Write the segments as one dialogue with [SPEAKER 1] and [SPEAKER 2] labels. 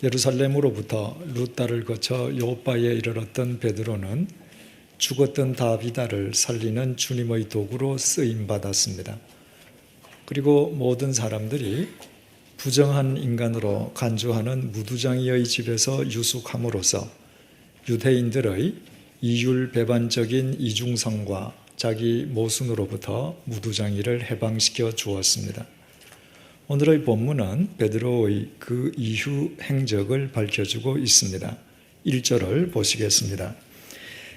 [SPEAKER 1] 예루살렘으로부터 룻다를 거쳐 요바에 이르렀던 베드로는 죽었던 다비다를 살리는 주님의 도구로 쓰임받았습니다. 그리고 모든 사람들이 부정한 인간으로 간주하는 무두장이의 집에서 유숙함으로써 유대인들의 이율배반적인 이중성과 자기 모순으로부터 무두장이를 해방시켜 주었습니다. 오늘의 본문은 베드로의 그 이후 행적을 밝혀주고 있습니다. 1절을 보시겠습니다.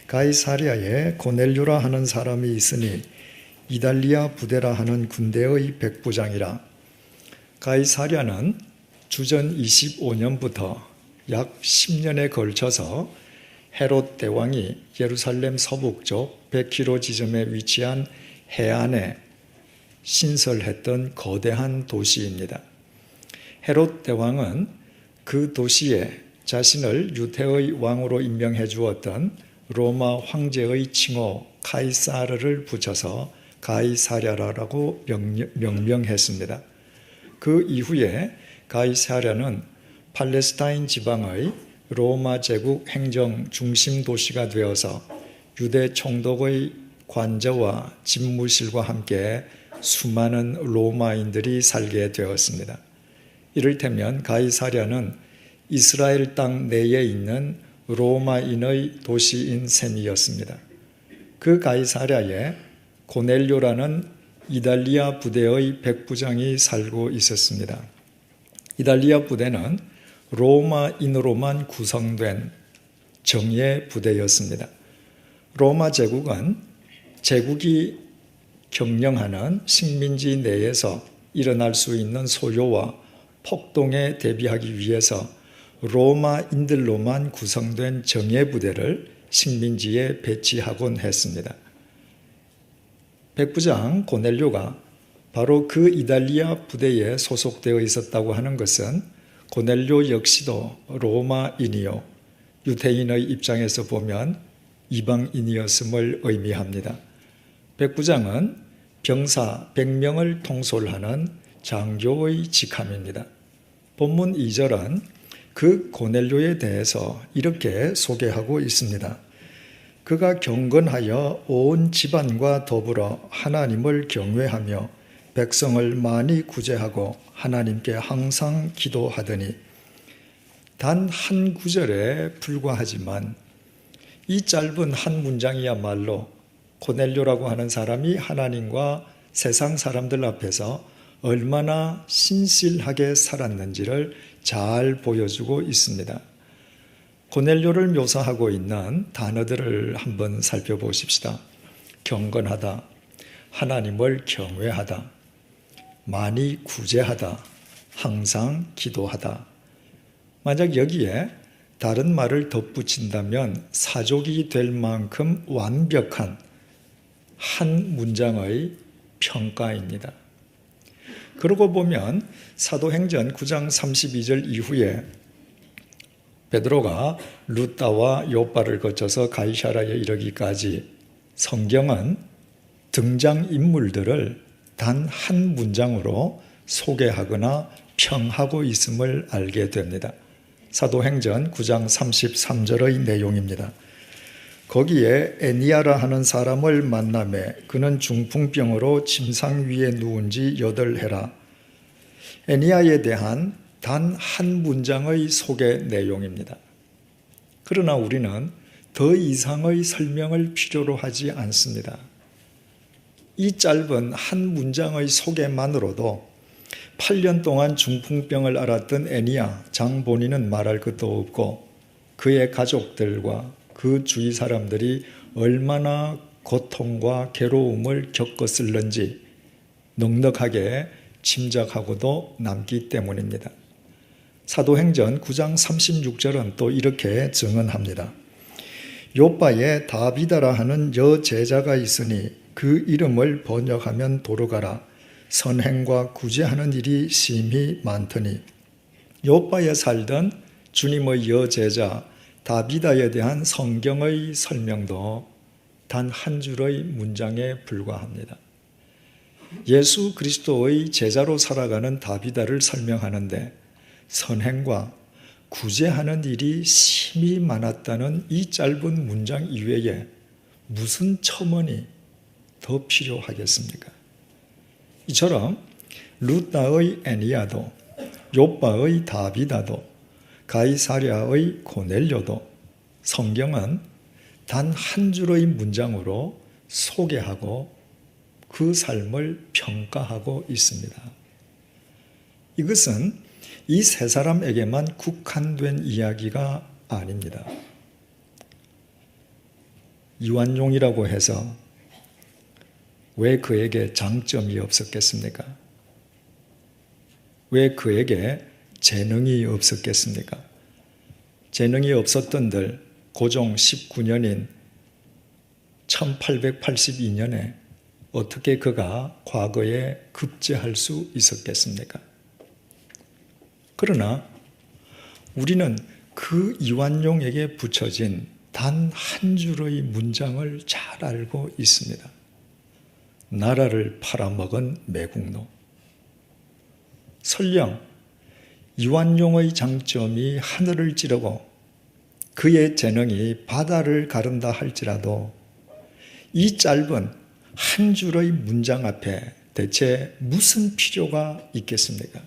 [SPEAKER 1] 가이사랴에 고넬료라 하는 사람이 있으니 이달리아 부대라 하는 군대의 백부장이라. 가이사랴는 주전 25년부터 약 10년에 걸쳐서 헤롯 대왕이 예루살렘 서북쪽 100km 지점에 위치한 해안에 신설했던 거대한 도시입니다. 헤롯 대왕은 그 도시에 자신을 유대의 왕으로 임명해 주었던 로마 황제의 칭호 카이사르를 붙여서 가이사랴라고 명명했습니다. 그 이후에 가이사랴는 팔레스타인 지방의 로마 제국 행정 중심 도시가 되어서 유대 총독의 관저와 집무실과 함께 수많은 로마인들이 살게 되었습니다. 이를테면 가이사랴는 이스라엘 땅 내에 있는 로마인의 도시인 셈이었습니다. 그 가이사랴에 고넬료라는 이달리아 부대의 백부장이 살고 있었습니다. 이달리아 부대는 로마인으로만 구성된 정예 부대였습니다. 로마 제국은 제국이 경영하는 식민지 내에서 일어날 수 있는 소요와 폭동에 대비하기 위해서 로마인들로만 구성된 정예 부대를 식민지에 배치하곤 했습니다. 백부장 고넬료가 바로 그 이달리아 부대에 소속되어 있었다고 하는 것은 고넬료 역시도 로마인이요 유대인의 입장에서 보면 이방인이었음을 의미합니다. 백부장은 병사 100명을 통솔하는 장교의 직함입니다. 본문 2절은 그 고넬료에 대해서 이렇게 소개하고 있습니다. 그가 경건하여 온 집안과 더불어 하나님을 경외하며 백성을 많이 구제하고 하나님께 항상 기도하더니. 단 한 구절에 불과하지만 이 짧은 한 문장이야말로 고넬료라고 하는 사람이 하나님과 세상 사람들 앞에서 얼마나 신실하게 살았는지를 잘 보여주고 있습니다. 고넬료를 묘사하고 있는 단어들을 한번 살펴보십시다. 경건하다, 하나님을 경외하다, 많이 구제하다, 항상 기도하다. 만약 여기에 다른 말을 덧붙인다면 사족이 될 만큼 완벽한 한 문장의 평가입니다. 그러고 보면 사도행전 9장 32절 이후에 베드로가 룻다와 요바를 거쳐서 가이사랴에 이르기까지 성경은 등장인물들을 단 한 문장으로 소개하거나 평하고 있음을 알게 됩니다. 사도행전 9장 33절의 내용입니다. 거기에 애니아라 하는 사람을 만나매 그는 중풍병으로 침상 위에 누운 지 8해라. 애니아에 대한 단 한 문장의 소개 내용입니다. 그러나 우리는 더 이상의 설명을 필요로 하지 않습니다. 이 짧은 한 문장의 소개만으로도 8년 동안 중풍병을 앓았던 애니아 장본인은 말할 것도 없고 그의 가족들과 그 주위 사람들이 얼마나 고통과 괴로움을 겪었을는지 넉넉하게 짐작하고도 남기 때문입니다. 사도행전 9장 36절은 또 이렇게 증언합니다. 요바에 다비다라 하는 여제자가 있으니 그 이름을 번역하면 도르가라. 선행과 구제하는 일이 심히 많더니. 요바에 살던 주님의 여제자 다비다에 대한 성경의 설명도 단 한 줄의 문장에 불과합니다. 예수 그리스도의 제자로 살아가는 다비다를 설명하는데 선행과 구제하는 일이 심히 많았다는 이 짧은 문장 이외에 무슨 첨언이 더 필요하겠습니까? 이처럼 루다의 애니아도, 욥바의 다비다도, 가이사랴의 고넬료도 성경은 단 한 줄의 문장으로 소개하고 그 삶을 평가하고 있습니다. 이것은 이 세 사람에게만 국한된 이야기가 아닙니다. 이완용이라고 해서 왜 그에게 장점이 없었겠습니까? 왜 그에게 재능이 없었겠습니까? 재능이 없었던들 고종 19년인 1882년에 어떻게 그가 과거에 급제할 수 있었겠습니까? 그러나 우리는 그 이완용에게 붙여진 단 한 줄의 문장을 잘 알고 있습니다. 나라를 팔아먹은 매국노. 설령 이완용의 장점이 하늘을 찌르고 그의 재능이 바다를 가른다 할지라도 이 짧은 한 줄의 문장 앞에 대체 무슨 필요가 있겠습니까?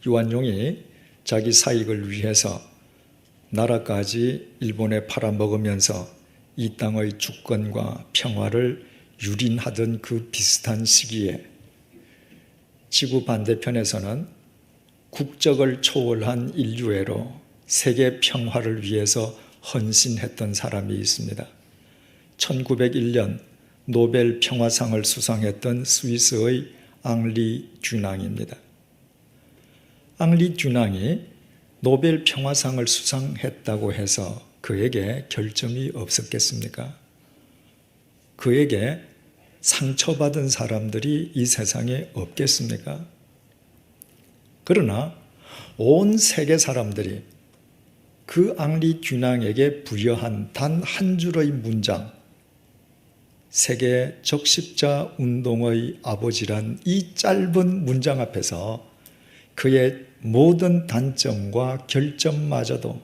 [SPEAKER 1] 이완용이 자기 사익을 위해서 나라까지 일본에 팔아먹으면서 이 땅의 주권과 평화를 유린하던 그 비슷한 시기에 지구 반대편에서는 국적을 초월한 인류애로 세계 평화를 위해서 헌신했던 사람이 있습니다. 1901년 노벨 평화상을 수상했던 스위스의 앙리 듀낭입니다. 앙리 듀낭이 노벨 평화상을 수상했다고 해서 그에게 결점이 없었겠습니까? 그에게 상처받은 사람들이 이 세상에 없겠습니까? 그러나 온 세계 사람들이 그 앙리 듀낭에게 부여한 단 한 줄의 문장, 세계 적십자 운동의 아버지란 이 짧은 문장 앞에서 그의 모든 단점과 결점마저도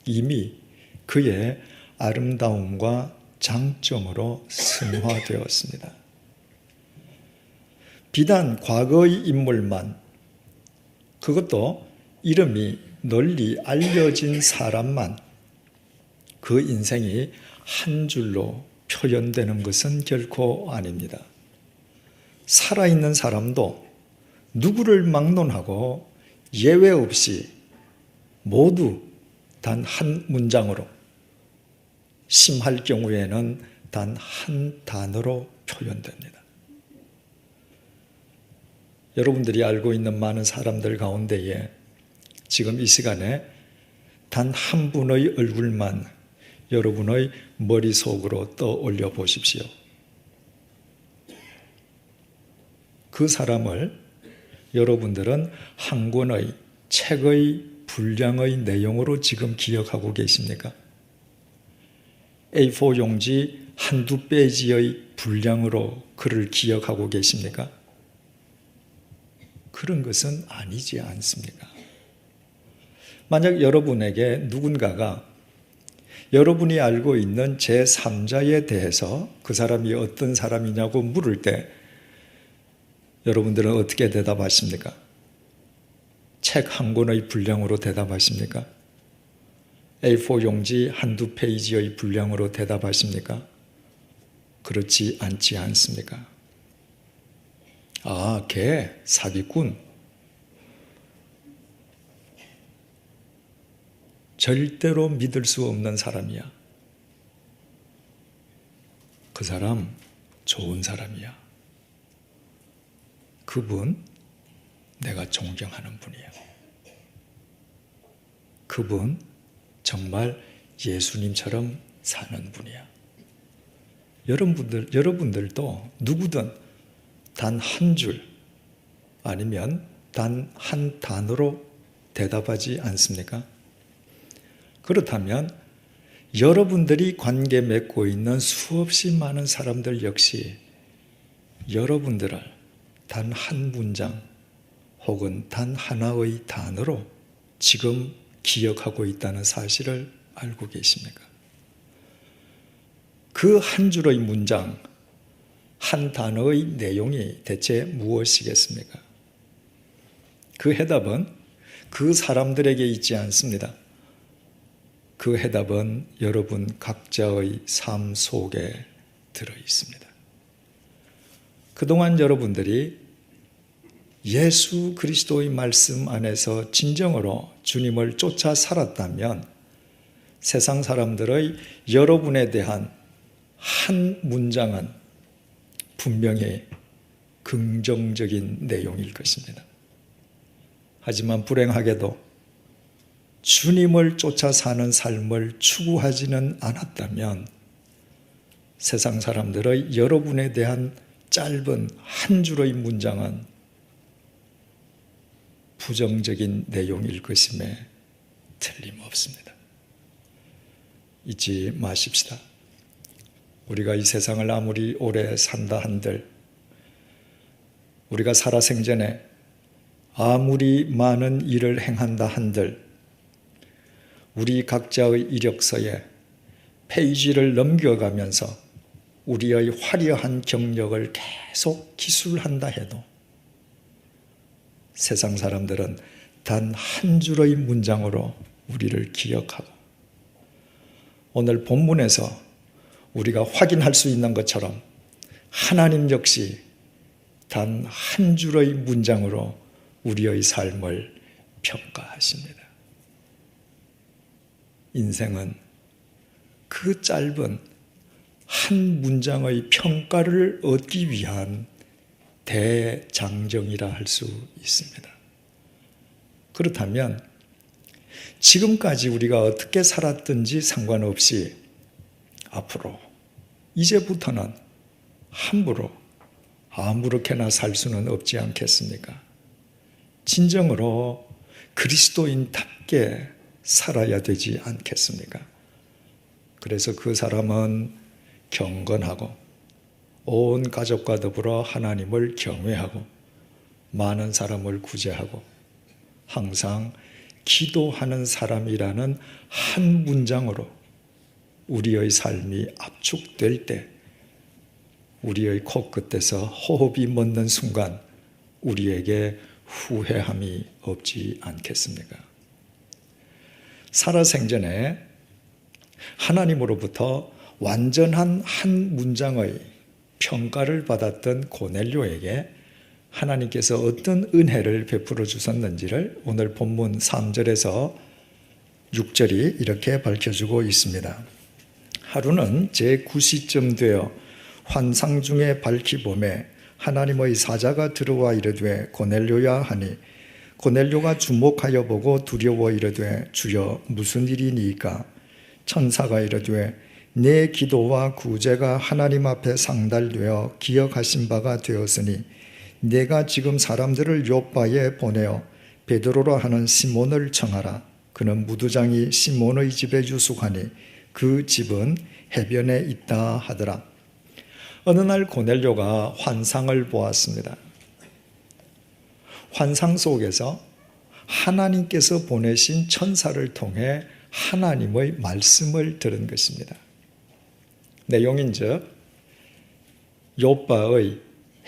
[SPEAKER 1] 이미 그의 아름다움과 장점으로 승화되었습니다. 비단 과거의 인물만, 그것도 이름이 널리 알려진 사람만 그 인생이 한 줄로 표현되는 것은 결코 아닙니다. 살아있는 사람도 누구를 막론하고 예외 없이 모두 단 한 문장으로, 심할 경우에는 단 한 단어로 표현됩니다. 여러분들이 알고 있는 많은 사람들 가운데에 지금 이 시간에 단 한 분의 얼굴만 여러분의 머릿속으로 떠올려 보십시오. 그 사람을 여러분들은 한 권의 책의 분량의 내용으로 지금 기억하고 계십니까? A4 용지 한두 페이지의 분량으로 그를 기억하고 계십니까? 그런 것은 아니지 않습니까? 만약 여러분에게 누군가가 여러분이 알고 있는 제3자에 대해서 그 사람이 어떤 사람이냐고 물을 때 여러분들은 어떻게 대답하십니까? 책 한 권의 분량으로 대답하십니까? A4 용지 한두 페이지의 분량으로 대답하십니까? 그렇지 않지 않습니까? 아, 걔 사기꾼. 절대로 믿을 수 없는 사람이야. 그 사람 좋은 사람이야. 그분 내가 존경하는 분이야. 그분 정말 예수님처럼 사는 분이야. 여러분들도 누구든 단 한 줄 아니면 단 한 단어로 대답하지 않습니까? 그렇다면 여러분들이 관계 맺고 있는 수없이 많은 사람들 역시 여러분들을 단 한 문장 혹은 단 하나의 단어로 지금 기억하고 있다는 사실을 알고 계십니까? 그 한 줄의 문장, 한 단어의 내용이 대체 무엇이겠습니까? 그 해답은 그 사람들에게 있지 않습니다. 그 해답은 여러분 각자의 삶 속에 들어 있습니다. 그동안 여러분들이 예수 그리스도의 말씀 안에서 진정으로 주님을 쫓아 살았다면 세상 사람들의 여러분에 대한 한 문장은 분명히 긍정적인 내용일 것입니다. 하지만 불행하게도 주님을 쫓아 사는 삶을 추구하지는 않았다면 세상 사람들의 여러분에 대한 짧은 한 줄의 문장은 부정적인 내용일 것임에 틀림없습니다. 잊지 마십시다. 우리가 이 세상을 아무리 오래 산다 한들, 우리가 살아생전에 아무리 많은 일을 행한다 한들, 우리 각자의 이력서에 페이지를 넘겨가면서 우리의 화려한 경력을 계속 기술한다 해도 세상 사람들은 단 한 줄의 문장으로 우리를 기억하고, 오늘 본문에서 우리가 확인할 수 있는 것처럼 하나님 역시 단 한 줄의 문장으로 우리의 삶을 평가하십니다. 인생은 그 짧은 한 문장의 평가를 얻기 위한 대장정이라 할 수 있습니다. 그렇다면 지금까지 우리가 어떻게 살았든지 상관없이 앞으로 이제부터는 함부로 아무렇게나 살 수는 없지 않겠습니까? 진정으로 그리스도인답게 살아야 되지 않겠습니까? 그래서 그 사람은 경건하고 온 가족과 더불어 하나님을 경외하고 많은 사람을 구제하고 항상 기도하는 사람이라는 한 문장으로 우리의 삶이 압축될 때 우리의 코끝에서 호흡이 멎는 순간 우리에게 후회함이 없지 않겠습니까? 살아생전에 하나님으로부터 완전한 한 문장의 평가를 받았던 고넬료에게 하나님께서 어떤 은혜를 베풀어 주셨는지를 오늘 본문 3절에서 6절이 이렇게 밝혀주고 있습니다. 하루는 제9시쯤 되어 환상 중에 밝히 보매 하나님의 사자가 들어와 이르되 고넬료야 하니 고넬료가 주목하여 보고 두려워 이르되 주여 무슨 일이니이까? 천사가 이르되 내 기도와 구제가 하나님 앞에 상달되어 기억하신 바가 되었으니 내가 지금 사람들을 요바에 보내어 베드로라 하는 시몬을 청하라. 그는 무두장이 시몬의 집에 유숙하니 그 집은 해변에 있다 하더라. 어느 날 고넬료가 환상을 보았습니다. 환상 속에서 하나님께서 보내신 천사를 통해 하나님의 말씀을 들은 것입니다. 내용인즉 요바의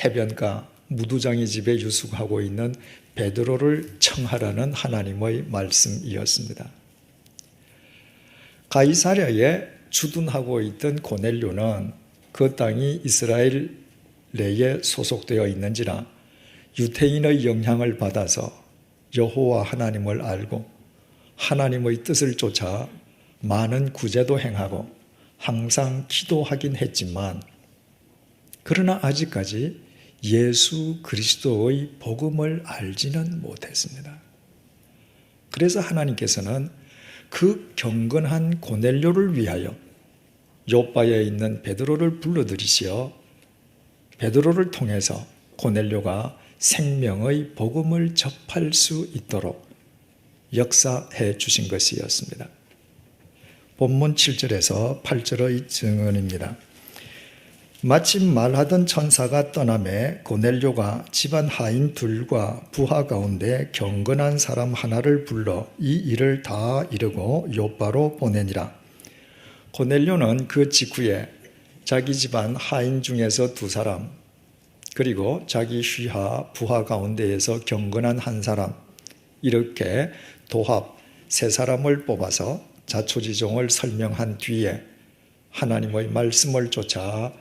[SPEAKER 1] 해변가 무두장이 집에 유숙하고 있는 베드로를 청하라는 하나님의 말씀이었습니다. 가이사랴에 주둔하고 있던 고넬료는 그 땅이 이스라엘 내에 소속되어 있는지라 유대인의 영향을 받아서 여호와 하나님을 알고 하나님의 뜻을 쫓아 많은 구제도 행하고 항상 기도하긴 했지만 그러나 아직까지 예수 그리스도의 복음을 알지는 못했습니다. 그래서 하나님께서는 그 경건한 고넬료를 위하여 요바에 있는 베드로를 불러들이시어 베드로를 통해서 고넬료가 생명의 복음을 접할 수 있도록 역사해 주신 것이었습니다. 본문 7절에서 8절의 증언입니다. 마침 말하던 천사가 떠나매 고넬료가 집안 하인 둘과 부하 가운데 경건한 사람 하나를 불러 이 일을 다 이루고 요바로 보내니라. 고넬료는 그 직후에 자기 집안 하인 중에서 2사람, 그리고 자기 휘하 부하 가운데에서 경건한 한 사람, 이렇게 도합 3사람을 뽑아서 자초지종을 설명한 뒤에 하나님의 말씀을 쫓아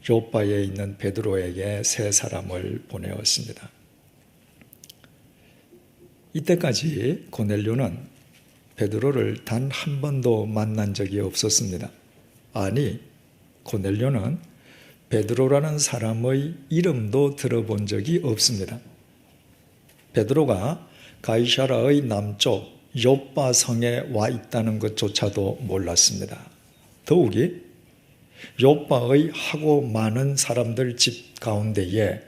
[SPEAKER 1] 요바에 있는 베드로에게 3사람을 보내었습니다. 이때까지 고넬료는 베드로를 단 한 번도 만난 적이 없었습니다. 아니, 고넬료는 베드로라는 사람의 이름도 들어본 적이 없습니다. 베드로가 가이사라의 남쪽 요빠 성에 와 있다는 것조차도 몰랐습니다. 더욱이 요빠의 하고 많은 사람들 집 가운데에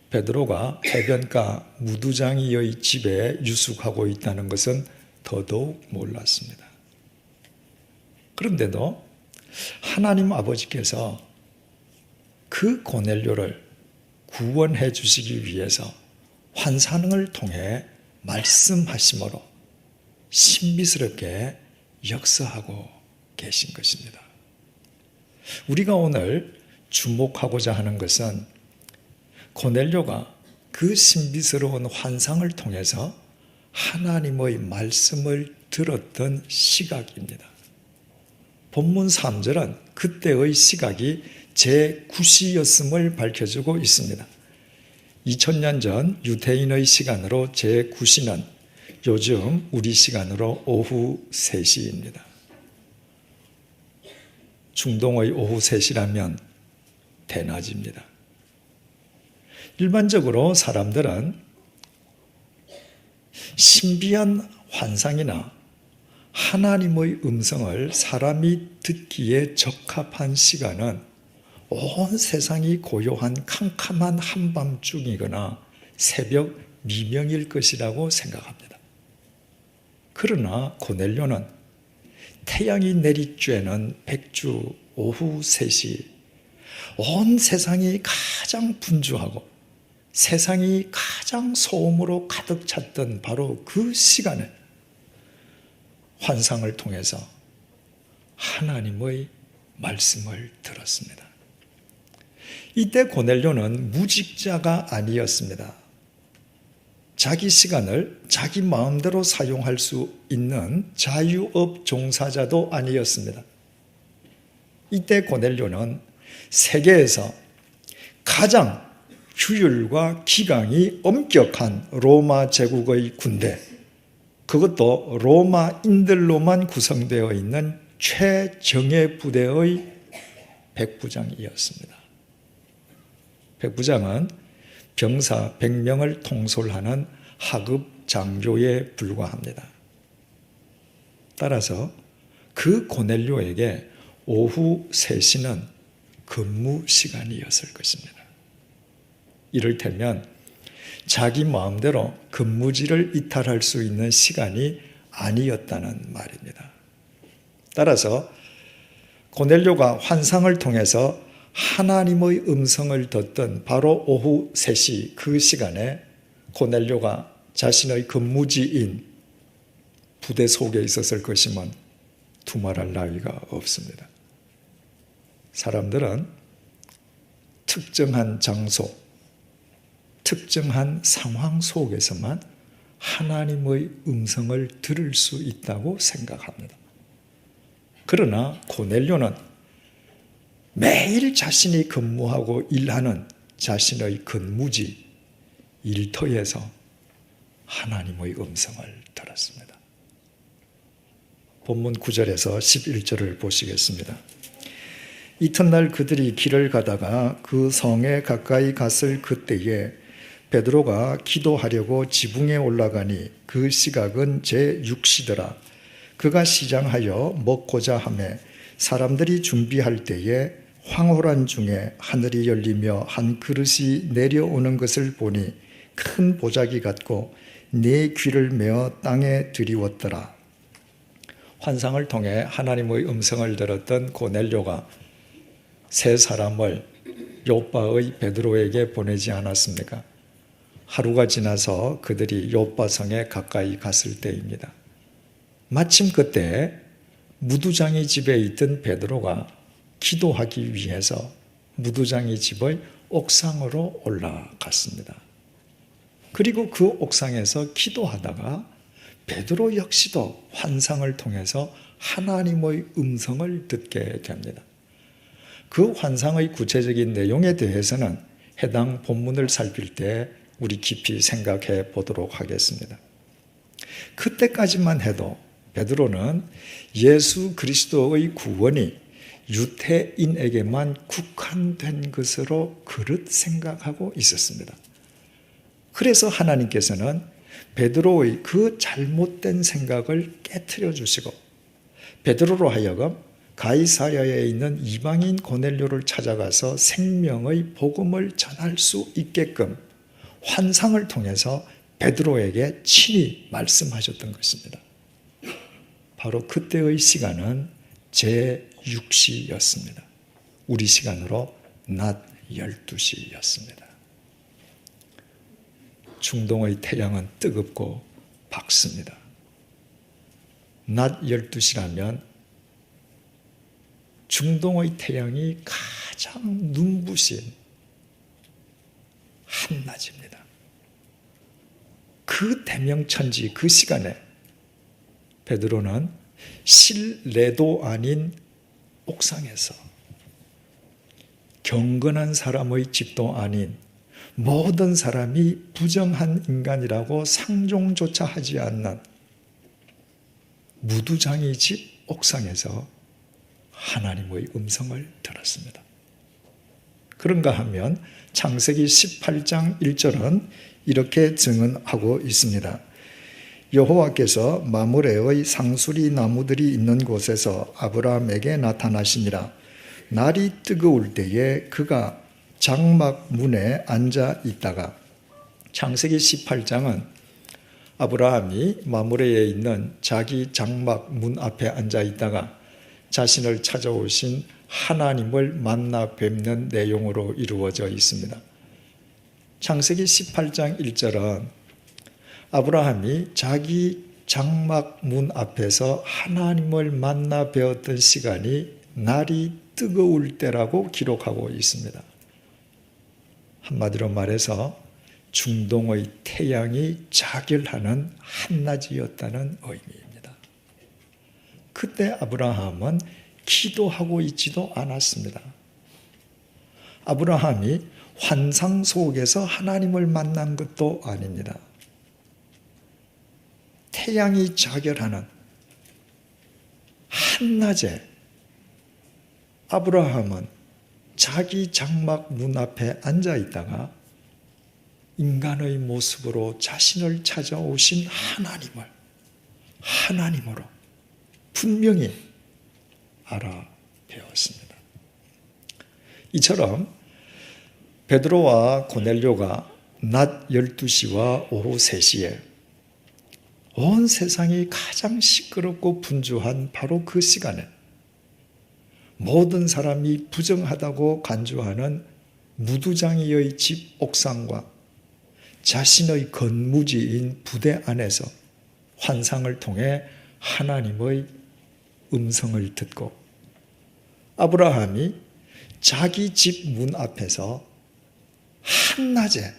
[SPEAKER 1] 베드로가 해변가 무두장이의 집에 유숙하고 있다는 것은 더더욱 몰랐습니다. 그런데도 하나님 아버지께서 그 고넬료를 구원해 주시기 위해서 환상을 통해 말씀하심으로 신비스럽게 역사하고 계신 것입니다. 우리가 오늘 주목하고자 하는 것은 고넬료가 그 신비스러운 환상을 통해서 하나님의 말씀을 들었던 시각입니다. 본문 3절은 그때의 시각이 제9시였음을 밝혀주고 있습니다. 2000년 전 유대인의 시간으로 제9시는 요즘 우리 시간으로 오후 3시입니다. 중동의 오후 3시라면 대낮입니다. 일반적으로 사람들은 신비한 환상이나 하나님의 음성을 사람이 듣기에 적합한 시간은 온 세상이 고요한 캄캄한 한밤중이거나 새벽 미명일 것이라고 생각합니다. 그러나 고넬료는 태양이 내리쬐는 백주 오후 3시, 온 세상이 가장 분주하고 세상이 가장 소음으로 가득 찼던 바로 그 시간에 환상을 통해서 하나님의 말씀을 들었습니다. 이때 고넬료는 무직자가 아니었습니다. 자기 시간을 자기 마음대로 사용할 수 있는 자유업 종사자도 아니었습니다. 이때 고넬료는 세계에서 가장 규율과 기강이 엄격한 로마 제국의 군대, 그것도 로마인들로만 구성되어 있는 최정예 부대의 백부장이었습니다. 백부장은 병사 100명을 통솔하는 하급 장교에 불과합니다. 따라서 그 고넬료에게 오후 3시는 근무 시간이었을 것입니다. 이를테면 자기 마음대로 근무지를 이탈할 수 있는 시간이 아니었다는 말입니다. 따라서 고넬료가 환상을 통해서 하나님의 음성을 듣던 바로 오후 3시 그 시간에 고넬료가 자신의 근무지인 부대 속에 있었을 것이면 두말할 나위가 없습니다. 사람들은 특정한 장소, 특정한 상황 속에서만 하나님의 음성을 들을 수 있다고 생각합니다. 그러나 고넬료는 매일 자신이 근무하고 일하는 자신의 근무지, 일터에서 하나님의 음성을 들었습니다. 본문 9절에서 11절을 보시겠습니다. 이튿날 그들이 길을 가다가 그 성에 가까이 갔을 그때에 베드로가 기도하려고 지붕에 올라가니 그 시각은 제6시더라. 그가 시장하여 먹고자 하매 사람들이 준비할 때에 황홀한 중에 하늘이 열리며 한 그릇이 내려오는 것을 보니 큰 보자기 같고 네 귀를 메어 땅에 들이웠더라. 환상을 통해 하나님의 음성을 들었던 고넬료가 3사람을 욥바의 베드로에게 보내지 않았습니까? 하루가 지나서 그들이 욥바성에 가까이 갔을 때입니다. 마침 그때 무두장의 집에 있던 베드로가 기도하기 위해서 무두장의 집의 옥상으로 올라갔습니다. 그리고 그 옥상에서 기도하다가 베드로 역시도 환상을 통해서 하나님의 음성을 듣게 됩니다. 그 환상의 구체적인 내용에 대해서는 해당 본문을 살필 때 우리 깊이 생각해 보도록 하겠습니다. 그때까지만 해도 베드로는 예수 그리스도의 구원이 유태인에게만 국한된 것으로 그릇 생각하고 있었습니다. 그래서 하나님께서는 베드로의 그 잘못된 생각을 깨트려 주시고 베드로로 하여금 가이사랴에 있는 이방인 고넬료를 찾아가서 생명의 복음을 전할 수 있게끔 환상을 통해서 베드로에게 친히 말씀하셨던 것입니다. 바로 그때의 시간은 제6시였습니다. 우리 시간으로 낮 12시였습니다. 중동의 태양은 뜨겁고 밝습니다. 낮 12시라면 중동의 태양이 가장 눈부신 한낮입니다. 그 대명천지 그 시간에 베드로는 실내도 아닌 옥상에서 경건한 사람의 집도 아닌 모든 사람이 부정한 인간이라고 상종조차 하지 않는 무두장의 집 옥상에서 하나님의 음성을 들었습니다. 그런가 하면 창세기 18장 1절은 이렇게 증언하고 있습니다. 여호와께서 마므레의 상수리 나무들이 있는 곳에서 아브라함에게 나타나시니라. 날이 뜨거울 때에 그가 장막 문에 앉아 있다가, 창세기 18장은 아브라함이 마므레에 있는 자기 장막 문 앞에 앉아 있다가 자신을 찾아오신 하나님을 만나 뵙는 내용으로 이루어져 있습니다. 창세기 18장 1절은 아브라함이 자기 장막 문 앞에서 하나님을 만나 뵈었던 시간이 날이 뜨거울 때라고 기록하고 있습니다. 한마디로 말해서 중동의 태양이 자결하는 한낮이었다는 의미입니다. 그때 아브라함은 기도하고 있지도 않았습니다. 아브라함이 환상 속에서 하나님을 만난 것도 아닙니다. 태양이 자결하는 한낮에 아브라함은 자기 장막 문 앞에 앉아 있다가 인간의 모습으로 자신을 찾아오신 하나님으로 분명히 알아배웠습니다. 이처럼 베드로와 고넬료가 낮 12시와 오후 3시에 온 세상이 가장 시끄럽고 분주한 바로 그 시간에 모든 사람이 부정하다고 간주하는 무두장이의 집 옥상과 자신의 건무지인 부대 안에서 환상을 통해 하나님의 음성을 듣고 아브라함이 자기 집 문 앞에서 한낮에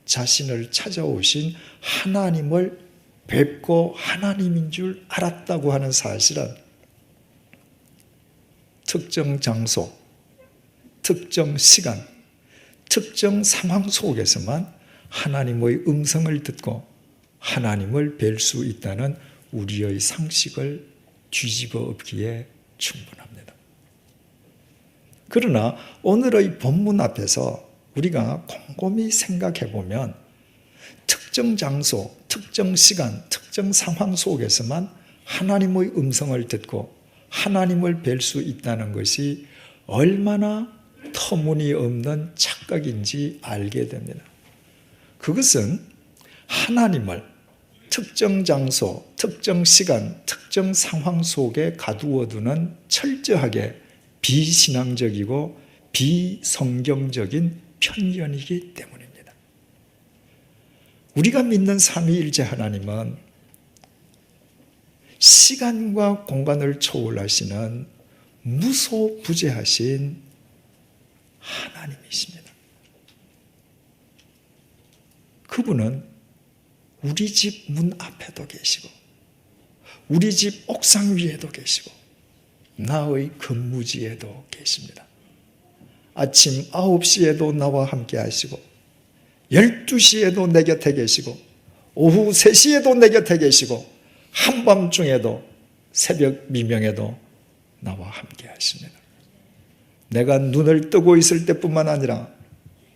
[SPEAKER 1] 자신을 찾아오신 하나님을 뵙고 하나님인 줄 알았다고 하는 사실은 특정 장소, 특정 시간, 특정 상황 속에서만 하나님의 음성을 듣고 하나님을 뵐 수 있다는 우리의 상식을 뒤집어 엎기에 충분합니다. 그러나 오늘의 본문 앞에서 우리가 곰곰이 생각해 보면 특정 장소, 특정 시간, 특정 상황 속에서만 하나님의 음성을 듣고 하나님을 뵐 수 있다는 것이 얼마나 터무니없는 착각인지 알게 됩니다. 그것은 하나님을 특정 장소, 특정 시간, 특정 상황 속에 가두어두는 철저하게 비신앙적이고 비성경적인 편견이기 때문입니다. 우리가 믿는 삼위일체 하나님은 시간과 공간을 초월하시는 무소부재하신 하나님이십니다. 그분은 우리 집 문 앞에도 계시고 우리 집 옥상 위에도 계시고 나의 근무지에도 계십니다. 아침 9시에도 나와 함께 하시고 12시에도 내 곁에 계시고 오후 3시에도 내 곁에 계시고 한밤중에도 새벽 미명에도 나와 함께 하십니다. 내가 눈을 뜨고 있을 때뿐만 아니라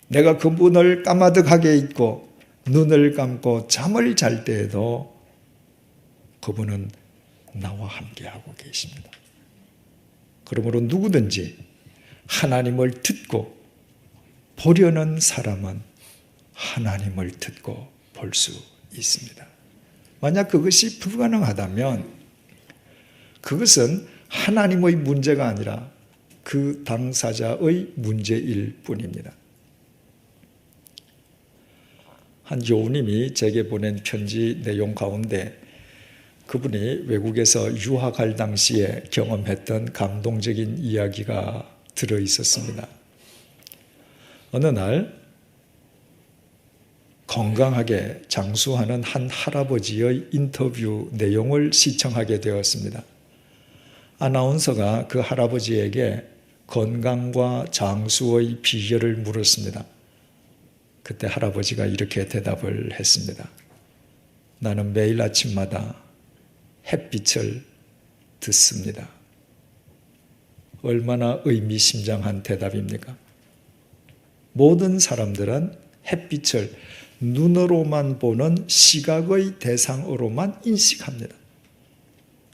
[SPEAKER 1] 내가 그 문을 까마득하게 있고 눈을 감고 잠을 잘 때에도 그분은 나와 함께하고 계십니다. 그러므로 누구든지 하나님을 듣고 보려는 사람은 하나님을 듣고 볼 수 있습니다. 만약 그것이 불가능하다면 그것은 하나님의 문제가 아니라 그 당사자의 문제일 뿐입니다. 한 교우님이 제게 보낸 편지 내용 가운데 그분이 외국에서 유학할 당시에 경험했던 감동적인 이야기가 들어 있었습니다. 어느 날 건강하게 장수하는 한 할아버지의 인터뷰 내용을 시청하게 되었습니다. 아나운서가 그 할아버지에게 건강과 장수의 비결을 물었습니다. 그때 할아버지가 이렇게 대답을 했습니다. 나는 매일 아침마다 햇빛을 듣습니다. 얼마나 의미심장한 대답입니까? 모든 사람들은 햇빛을 눈으로만 보는 시각의 대상으로만 인식합니다.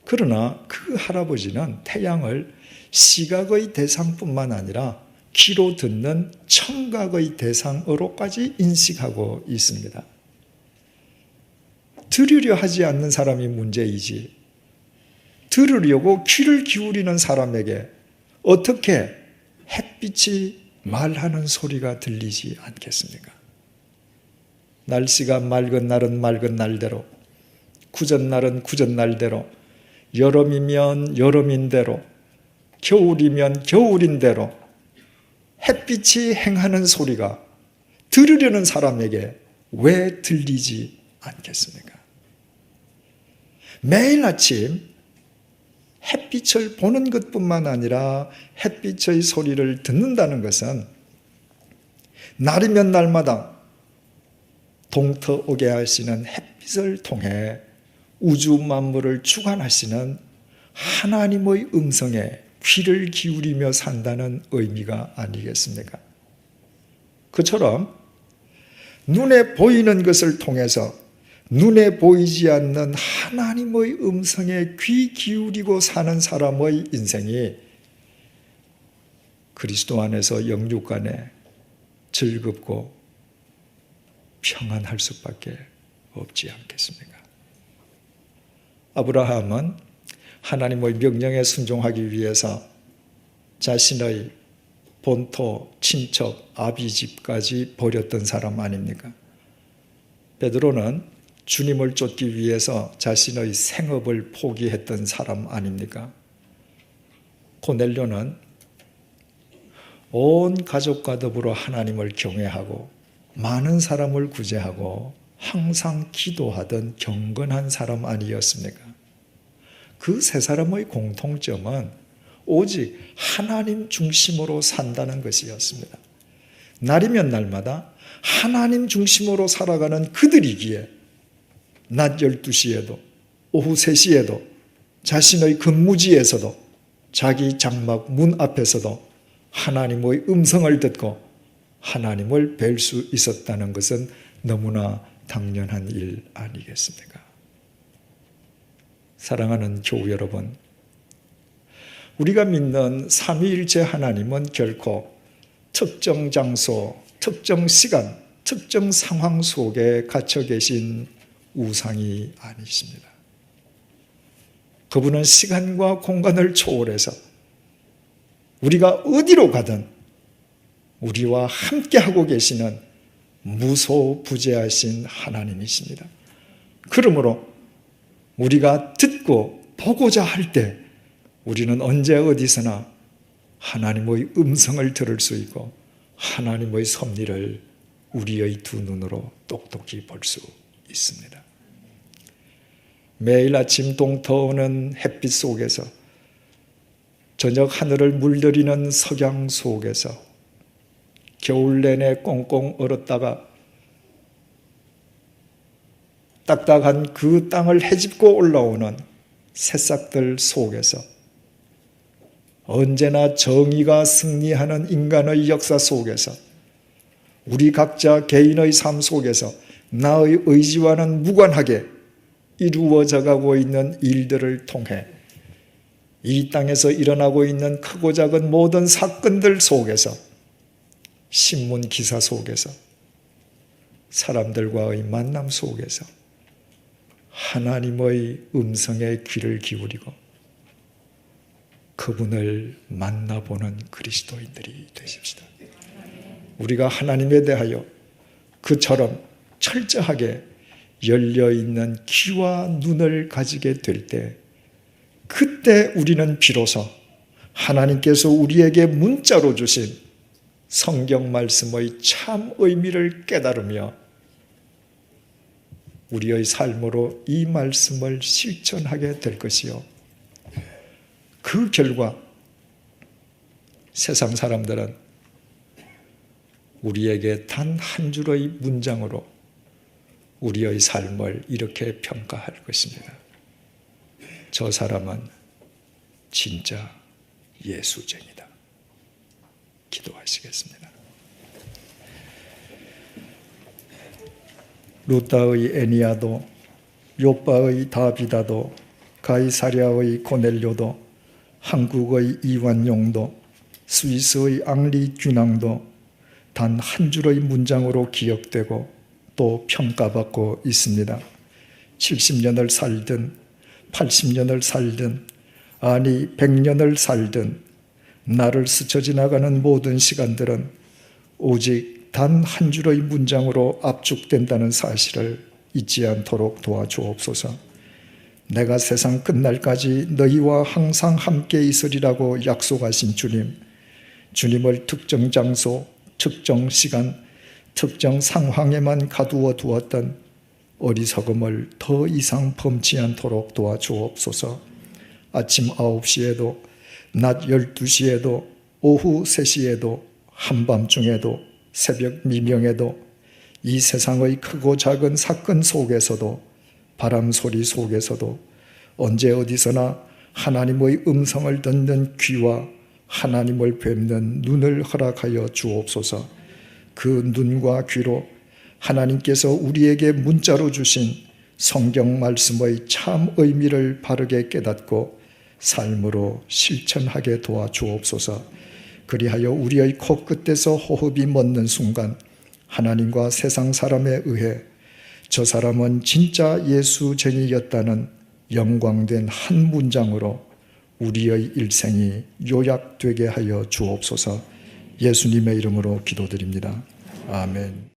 [SPEAKER 1] 그러나 그 할아버지는 태양을 시각의 대상뿐만 아니라 귀로 듣는 청각의 대상으로까지 인식하고 있습니다. 들으려 하지 않는 사람이 문제이지 들으려고 귀를 기울이는 사람에게 어떻게 햇빛이 말하는 소리가 들리지 않겠습니까? 날씨가 맑은 날은 맑은 날대로, 구전날은 구전날대로, 여름이면 여름인 대로, 겨울이면 겨울인 대로 햇빛이 행하는 소리가 들으려는 사람에게 왜 들리지 않겠습니까? 매일 아침 햇빛을 보는 것뿐만 아니라 햇빛의 소리를 듣는다는 것은 날이면 날마다 동터오게 하시는 햇빛을 통해 우주 만물을 주관하시는 하나님의 음성에 귀를 기울이며 산다는 의미가 아니겠습니까? 그처럼 눈에 보이는 것을 통해서 눈에 보이지 않는 하나님의 음성에 귀 기울이고 사는 사람의 인생이 그리스도 안에서 영육 안에 즐겁고 평안할 수밖에 없지 않겠습니까? 아브라함은 하나님의 명령에 순종하기 위해서 자신의 본토, 친척, 아비집까지 버렸던 사람 아닙니까? 베드로는 주님을 쫓기 위해서 자신의 생업을 포기했던 사람 아닙니까? 고넬료는 온 가족과 더불어 하나님을 경외하고 많은 사람을 구제하고 항상 기도하던 경건한 사람 아니었습니까? 그 세 사람의 공통점은 오직 하나님 중심으로 산다는 것이었습니다. 날이면 날마다 하나님 중심으로 살아가는 그들이기에 낮 12시에도 오후 3시에도 자신의 근무지에서도 자기 장막 문 앞에서도 하나님의 음성을 듣고 하나님을 뵐 수 있었다는 것은 너무나 당연한 일 아니겠습니까? 사랑하는 교우 여러분, 우리가 믿는 삼위일체 하나님은 결코 특정 장소, 특정 시간, 특정 상황 속에 갇혀 계신 우상이 아니십니다. 그분은 시간과 공간을 초월해서 우리가 어디로 가든 우리와 함께하고 계시는 무소부재하신 하나님이십니다. 그러므로 우리가 듣고 보고자 할 때 우리는 언제 어디서나 하나님의 음성을 들을 수 있고 하나님의 섭리를 우리의 두 눈으로 똑똑히 볼 수 있습니다. 매일 아침 동터오는 햇빛 속에서 저녁 하늘을 물들이는 석양 속에서 겨울 내내 꽁꽁 얼었다가 딱딱한 그 땅을 헤집고 올라오는 새싹들 속에서 언제나 정의가 승리하는 인간의 역사 속에서 우리 각자 개인의 삶 속에서 나의 의지와는 무관하게 이루어져 가고 있는 일들을 통해 이 땅에서 일어나고 있는 크고 작은 모든 사건들 속에서 신문 기사 속에서 사람들과의 만남 속에서 하나님의 음성에 귀를 기울이고 그분을 만나보는 그리스도인들이 되십시다. 우리가 하나님에 대하여 그처럼 철저하게 열려있는 귀와 눈을 가지게 될 때 그때 우리는 비로소 하나님께서 우리에게 문자로 주신 성경 말씀의 참 의미를 깨달으며 우리의 삶으로 이 말씀을 실천하게 될 것이요. 그 결과 세상 사람들은 우리에게 단 한 줄의 문장으로 우리의 삶을 이렇게 평가할 것입니다. 저 사람은 진짜 예수쟁이다. 기도하시겠습니다. 루다의 애니아도, 요바의 다비다도, 가이사랴의 고넬료도, 한국의 이완용도, 스위스의 앙리 균앙도 단 한 줄의 문장으로 기억되고 또 평가받고 있습니다. 70년을 살든 80년을 살든 아니 100년을 살든 나를 스쳐 지나가는 모든 시간들은 오직 단 한 줄의 문장으로 압축된다는 사실을 잊지 않도록 도와주옵소서. 내가 세상 끝날까지 너희와 항상 함께 있으리라고 약속하신 주님, 주님을 특정 장소, 특정 시간, 특정 상황에만 가두어 두었던 어리석음을 더 이상 범치 않도록 도와주옵소서. 아침 9시에도, 낮 12시에도, 오후 3시에도, 한밤중에도, 새벽 미명에도, 이 세상의 크고 작은 사건 속에서도, 바람 소리 속에서도 언제 어디서나 하나님의 음성을 듣는 귀와 하나님을 뵙는 눈을 허락하여 주옵소서. 그 눈과 귀로 하나님께서 우리에게 문자로 주신 성경 말씀의 참 의미를 바르게 깨닫고 삶으로 실천하게 도와주옵소서. 그리하여 우리의 코끝에서 호흡이 멎는 순간 하나님과 세상 사람에 의해 저 사람은 진짜 예수쟁이였다는 영광된 한 문장으로 우리의 일생이 요약되게 하여 주옵소서. 예수님의 이름으로 기도드립니다. 아멘.